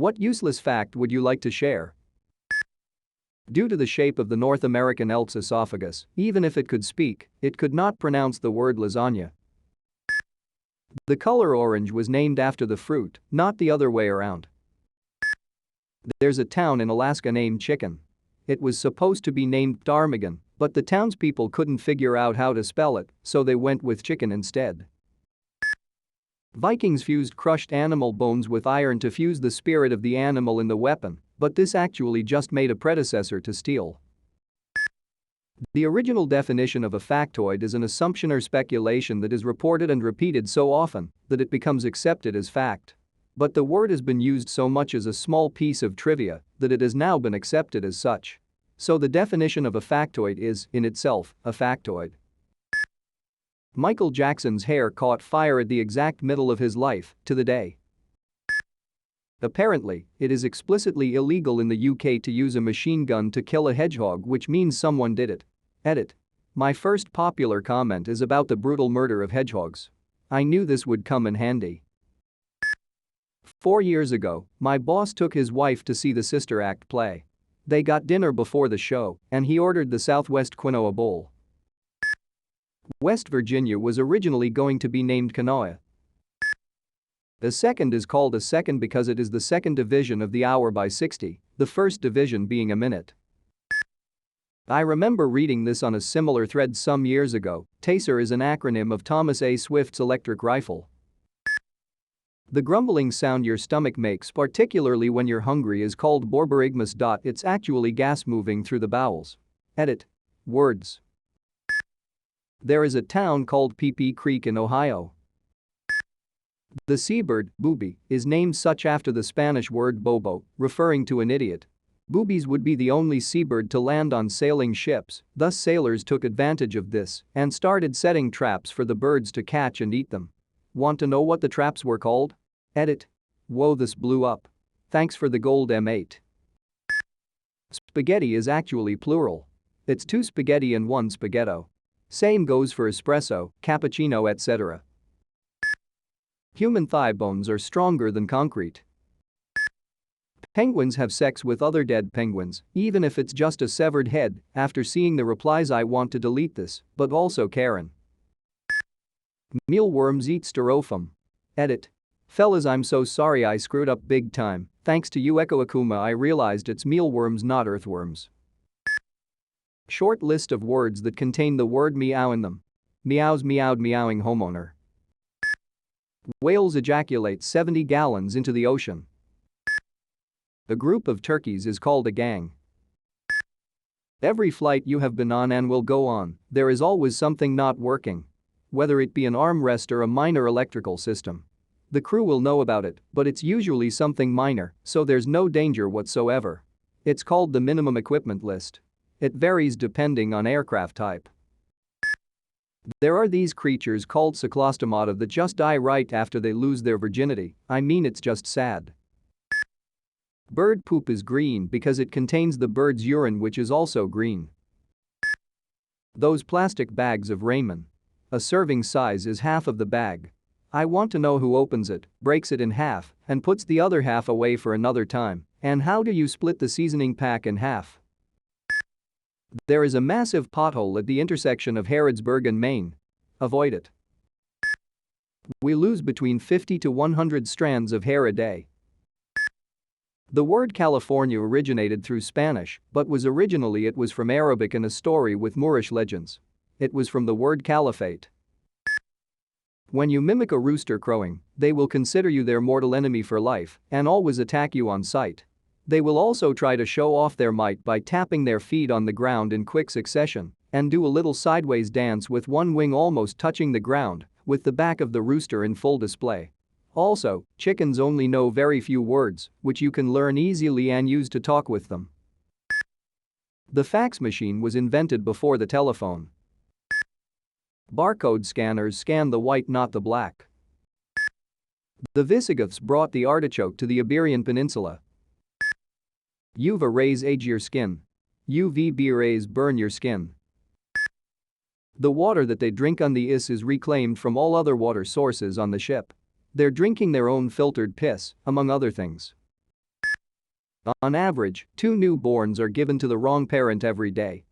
What useless fact would you like to share? Due to the shape of the North American elk's esophagus, even if it could speak, it could not pronounce the word lasagna. The color orange was named after the fruit, not the other way around. There's a town in Alaska named Chicken. It was supposed to be named Ptarmigan, but the townspeople couldn't figure out how to spell it, so they went with chicken instead. Vikings fused crushed animal bones with iron to fuse the spirit of the animal in the weapon, but this actually just made a predecessor to steel. The original definition of a factoid is an assumption or speculation that is reported and repeated so often that it becomes accepted as fact. But the word has been used so much as a small piece of trivia that it has now been accepted as such. So the definition of a factoid is, in itself, a factoid. Michael Jackson's hair caught fire at the exact middle of his life, to the day. Apparently, it is explicitly illegal in the UK to use a machine gun to kill a hedgehog, which means someone did it. Edit. My first popular comment is about the brutal murder of hedgehogs. I knew this would come in handy. 4 years ago, my boss took his wife to see the Sister Act play. They got dinner before the show, and he ordered the Southwest Quinoa Bowl. West Virginia was originally going to be named Kanawha. The second is called a second because it is the second division of the hour by 60, the first division being a minute. I remember reading this on a similar thread some years ago. TASER is an acronym of Thomas A. Swift's electric rifle. The grumbling sound your stomach makes, particularly when you're hungry, is called borborygmus. It's actually gas moving through the bowels. Edit. Words. There is a town called Pee Creek in Ohio. The seabird, booby, is named such after the Spanish word bobo, referring to an idiot. Boobies would be the only seabird to land on sailing ships, thus sailors took advantage of this and started setting traps for the birds to catch and eat them. Want to know what the traps were called? Edit. Whoa, this blew up. Thanks for the gold M8. Spaghetti is actually plural. It's 2 spaghetti and 1 spaghetto. Same goes for espresso, cappuccino, etc. Human thigh bones are stronger than concrete. Penguins have sex with other dead penguins, even if it's just a severed head. After seeing the replies, I want to delete this, but also Karen. Mealworms eat styrofoam. Edit. Fellas, I'm so sorry I screwed up big time. Thanks to you Echo Akuma, I realized it's mealworms, not earthworms. Short list of words that contain the word meow in them. Meows, meowed, meowing homeowner. Whales ejaculate 70 gallons into the ocean. A group of turkeys is called a gang. Every flight you have been on and will go on, there is always something not working. Whether it be an armrest or a minor electrical system. The crew will know about it, but it's usually something minor, so there's no danger whatsoever. It's called the minimum equipment list. It varies depending on aircraft type. There are these creatures called cyclostomata that just die right after they lose their virginity. I mean, it's just sad. Bird poop is green because it contains the bird's urine, which is also green. Those plastic bags of ramen. A serving size is half of the bag. I want to know who opens it, breaks it in half, and puts the other half away for another time. And how do you split the seasoning pack in half? There is a massive pothole at the intersection of Harrodsburg and Maine. Avoid it. We lose between 50 to 100 strands of hair a day. The word California originated through Spanish, but it was from Arabic and a story with Moorish legends. It was from the word caliphate. When you mimic a rooster crowing, they will consider you their mortal enemy for life and always attack you on sight. They will also try to show off their might by tapping their feet on the ground in quick succession and do a little sideways dance with one wing almost touching the ground, with the back of the rooster in full display. Also, chickens only know very few words, which you can learn easily and use to talk with them. The fax machine was invented before the telephone. Barcode scanners scan the white, not the black. The Visigoths brought the artichoke to the Iberian Peninsula. UVA rays age your skin. UVB rays burn your skin. The water that they drink on the ice is reclaimed from all other water sources on the ship. They're drinking their own filtered piss, among other things. On average, 2 newborns are given to the wrong parent every day.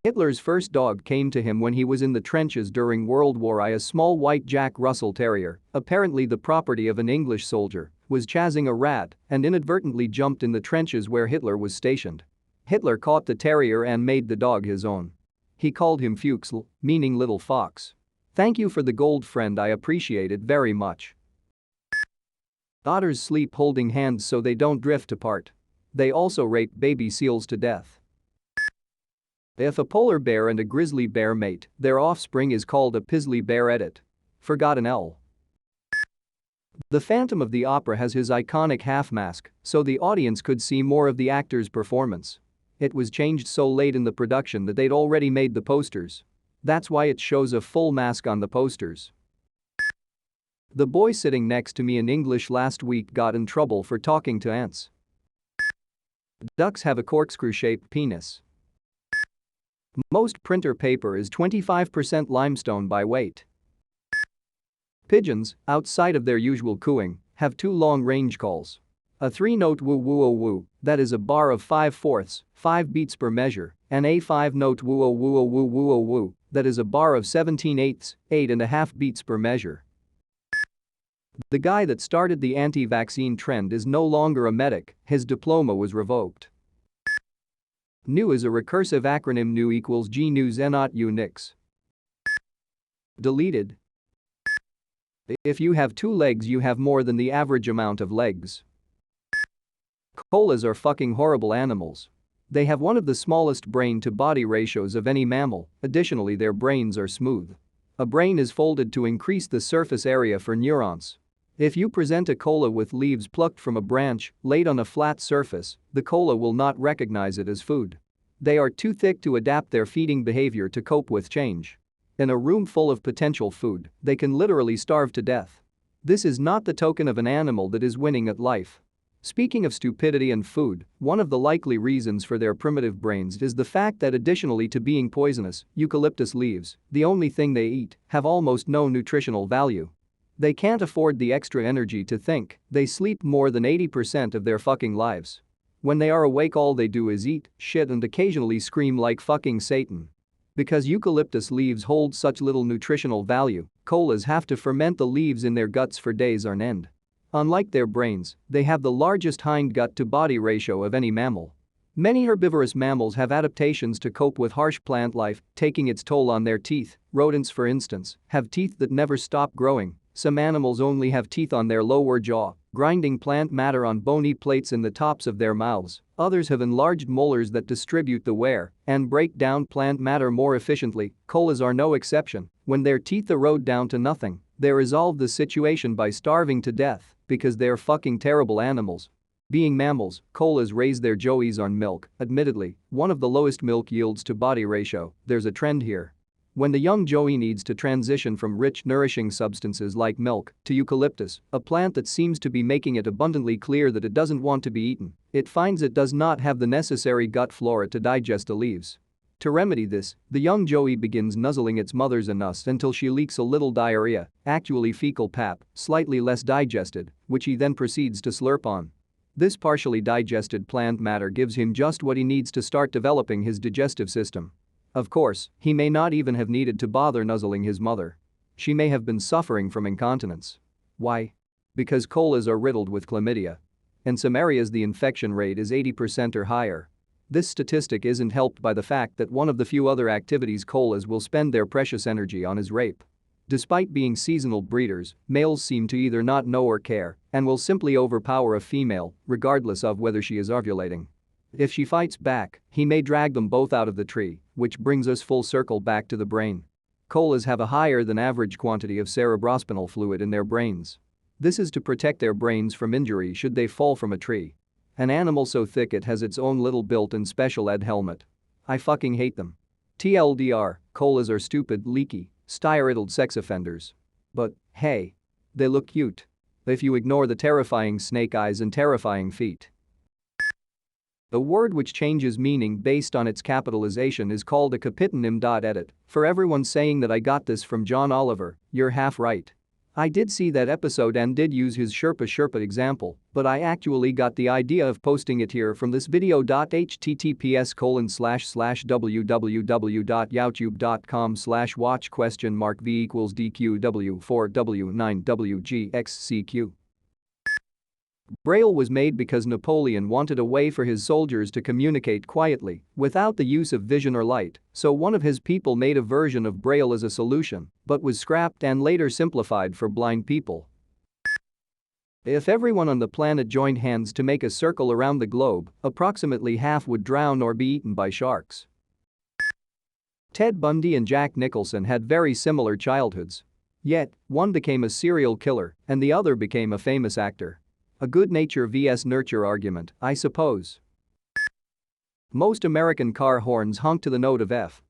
Hitler's first dog came to him when he was in the trenches during World War I. A small white Jack Russell Terrier, apparently the property of an English soldier, was chasing a rat and inadvertently jumped in the trenches where Hitler was stationed. Hitler caught the terrier and made the dog his own. He called him Fuchsl, meaning little fox. Thank you for the gold, friend, I appreciate it very much. Otters sleep holding hands so they don't drift apart. They also rape baby seals to death. If a polar bear and a grizzly bear mate, their offspring is called a pizzly bear. Edit. Forgotten L. The Phantom of the Opera has his iconic half mask, so the audience could see more of the actor's performance. It was changed so late in the production that they'd already made the posters. That's why it shows a full mask on the posters. The boy sitting next to me in English last week got in trouble for talking to ants. Ducks have a corkscrew-shaped penis. Most printer paper is 25% limestone by weight. Pigeons, outside of their usual cooing, have 2 long-range calls. A 3-note woo-woo-oh-woo, that is a bar of 5/4, 5 beats per measure, and a 5-note woo-oh-woo-oh-woo-woo-oh-woo, that is a bar of 17/8, 8.5 beats per measure. The guy that started the anti-vaccine trend is no longer a medic, his diploma was revoked. New is a recursive acronym. New equals G news not Unix. Deleted. If you have 2 legs, you have more than the average amount of legs. Koalas are fucking horrible animals. They have one of the smallest brain-to-body ratios of any mammal. Additionally, their brains are smooth. A brain is folded to increase the surface area for neurons. If you present a koala with leaves plucked from a branch laid on a flat surface, the koala will not recognize it as food. They are too thick to adapt their feeding behavior to cope with change. In a room full of potential food, they can literally starve to death. This is not the token of an animal that is winning at life. Speaking of stupidity and food, one of the likely reasons for their primitive brains is the fact that additionally to being poisonous, eucalyptus leaves, the only thing they eat, have almost no nutritional value. They can't afford the extra energy to think, they sleep more than 80% of their fucking lives. When they are awake, all they do is eat, shit, and occasionally scream like fucking Satan. Because eucalyptus leaves hold such little nutritional value, koalas have to ferment the leaves in their guts for days on end. Unlike their brains, they have the largest hindgut-to-body ratio of any mammal. Many herbivorous mammals have adaptations to cope with harsh plant life, taking its toll on their teeth. Rodents, for instance, have teeth that never stop growing. Some animals only have teeth on their lower jaw, grinding plant matter on bony plates in the tops of their mouths. Others have enlarged molars that distribute the wear and break down plant matter more efficiently. Koalas are no exception. When their teeth erode down to nothing, they resolve the situation by starving to death because they're fucking terrible animals. Being mammals, koalas raise their joeys on milk, admittedly, one of the lowest milk yields to body ratio. There's a trend here. When the young joey needs to transition from rich, nourishing substances like milk to eucalyptus, a plant that seems to be making it abundantly clear that it doesn't want to be eaten, it finds it does not have the necessary gut flora to digest the leaves. To remedy this, the young joey begins nuzzling its mother's anus until she leaks a little diarrhea, actually fecal pap, slightly less digested, which he then proceeds to slurp on. This partially digested plant matter gives him just what he needs to start developing his digestive system. Of course, he may not even have needed to bother nuzzling his mother. She may have been suffering from incontinence. Why? Because koalas are riddled with chlamydia. In some areas the infection rate is 80% or higher. This statistic isn't helped by the fact that one of the few other activities koalas will spend their precious energy on is rape. Despite being seasonal breeders, males seem to either not know or care and will simply overpower a female, regardless of whether she is ovulating. If she fights back, he may drag them both out of the tree, which brings us full circle back to the brain. Koalas have a higher than average quantity of cerebrospinal fluid in their brains. This is to protect their brains from injury should they fall from a tree. An animal so thick it has its own little built-in special ed helmet. I fucking hate them. TLDR, koalas are stupid, leaky, stye-riddled sex offenders. But, hey. They look cute. If you ignore the terrifying snake eyes and terrifying feet. A word which changes meaning based on its capitalization is called a capitonym. Edit. For everyone saying that I got this from John Oliver, you're half right. I did see that episode and did use his Sherpa example, but I actually got the idea of posting it here from this video. https://www.youtube.com/watch?v equals dqw4w9wgxcq. Braille was made because Napoleon wanted a way for his soldiers to communicate quietly, without the use of vision or light, so one of his people made a version of Braille as a solution, but was scrapped and later simplified for blind people. If everyone on the planet joined hands to make a circle around the globe, approximately half would drown or be eaten by sharks. Ted Bundy and Jack Nicholson had very similar childhoods. Yet, one became a serial killer and the other became a famous actor. A good nature vs nurture argument, I suppose. Most American car horns honk to the note of F.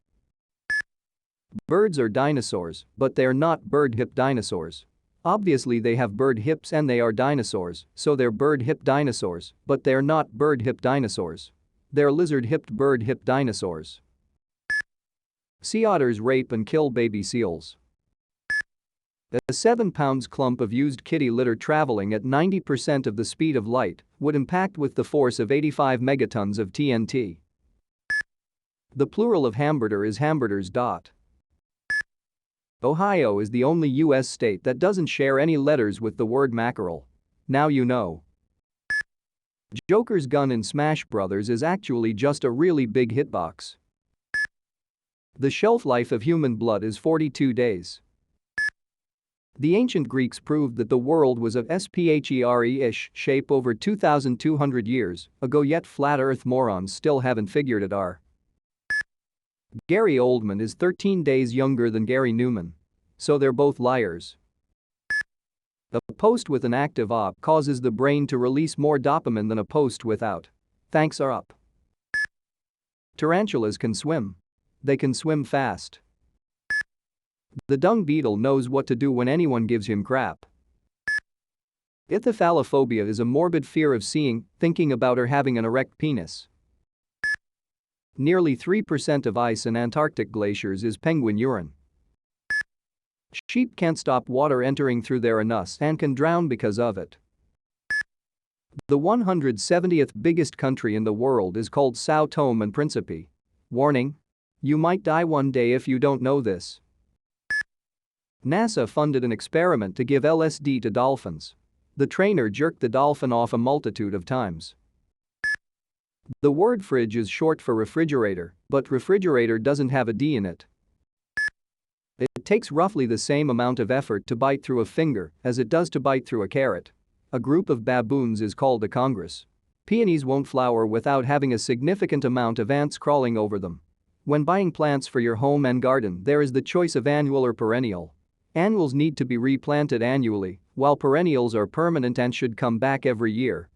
Birds are dinosaurs, but they're not bird-hip dinosaurs. Obviously they have bird hips and they are dinosaurs, so they're bird-hip dinosaurs, but they're not bird-hip dinosaurs. They're lizard-hipped bird-hip dinosaurs. Sea otters rape and kill baby seals. A 7-pound clump of used kitty litter traveling at 90% of the speed of light would impact with the force of 85 megatons of TNT. The plural of hamburger is hamburgers. Ohio is the only US state that doesn't share any letters with the word mackerel. Now you know. Joker's gun in Smash Brothers is actually just a really big hitbox. The shelf life of human blood is 42 days. The ancient Greeks proved that the world was of sphere-ish shape over 2,200 years ago, yet flat earth morons still haven't figured it out. Gary Oldman is 13 days younger than Gary Newman. So they're both liars. A post with an active op causes the brain to release more dopamine than a post without. Thanks are up. Tarantulas can swim. They can swim fast. The dung beetle knows what to do when anyone gives him crap. Ithyphalophobia is a morbid fear of seeing, thinking about or having an erect penis. Nearly 3% of ice in Antarctic glaciers is penguin urine. Sheep can't stop water entering through their anus and can drown because of it. The 170th biggest country in the world is called Sao Tome and Principe. Warning: you might die one day if you don't know this. NASA funded an experiment to give LSD to dolphins. The trainer jerked the dolphin off a multitude of times. The word fridge is short for refrigerator, but refrigerator doesn't have a D in it. It takes roughly the same amount of effort to bite through a finger as it does to bite through a carrot. A group of baboons is called a congress. Peonies won't flower without having a significant amount of ants crawling over them. When buying plants for your home and garden, there is the choice of annual or perennial. Annuals need to be replanted annually, while perennials are permanent and should come back every year.